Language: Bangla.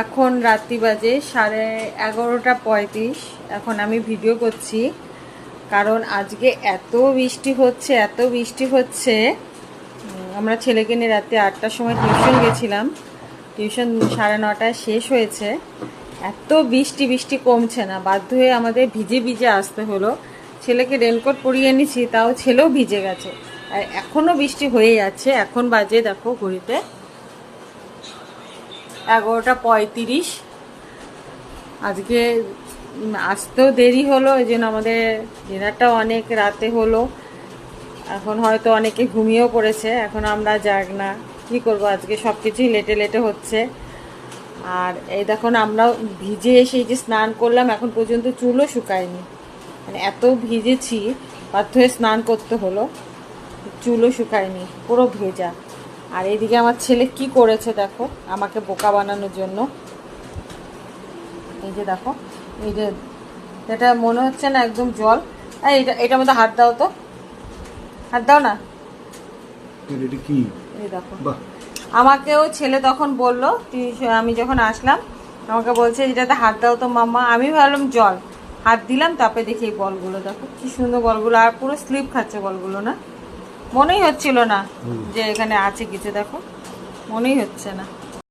এখন রাত্রি বাজে 11:35। এখন আমি ভিডিও করছি কারণ আজকে এত বৃষ্টি হচ্ছে, এত বৃষ্টি হচ্ছে। আমরা ছেলেকে নিয়ে রাত্রি 8টার সময় টিউশন গেছিলাম। টিউশন 9:30টায় শেষ হয়েছে। এত বৃষ্টি, বৃষ্টি কমছে না, বাধ্য হয়ে আমাদের ভিজে ভিজে আসতে হলো। ছেলেকে রেনকোট পরিয়ে এনেছি, তাও ছেলেও ভিজে গেছে। আর এখনও বৃষ্টি হয়ে যাচ্ছে। এখন বাজে দেখো ঘড়িতে 11:35। আজকে আসতেও দেরি হলো, এই জন্য আমাদের ডিনারটাও অনেক রাতে হলো। এখন হয়তো অনেকে ঘুমিয়েও পড়েছে, এখন আমরা জাগ না। কী করবো, আজকে সব কিছুই লেটে লেটে হচ্ছে। আর এই দেখুন, আমরাও ভিজে এসে এই যে স্নান করলাম, এখন পর্যন্ত চুলও শুকায়নি। মানে এত ভিজেছি, বাধ্য হয়ে স্নান করতে হলো। চুলও শুকায়নি, পুরো ভেজা। আর এইদিকে আমার ছেলে কি করেছে দেখো, আমাকে বোকা বানানোর জন্য। এই যে দেখো, এই যে এটা মনে হচ্ছে না একদম জল। এটার মধ্যে হাত দাও তো, হাত দাও না। এই দেখো, আমাকেও ছেলে তখন বললো, আমি যখন আসলাম আমাকে বলছে এটাতে হাত দাও তো মাম্মা। আমি ভাবলাম জল, হাত দিলাম, তারপরে দেখি এই বলগুলো দেখো কি সুন্দর বলগুলো, আর পুরো স্লিপ খাচ্ছে বলগুলো। না, মনেই হচ্ছিল না যে এখানে আছে কিছু, দেখো মনেই হচ্ছে না।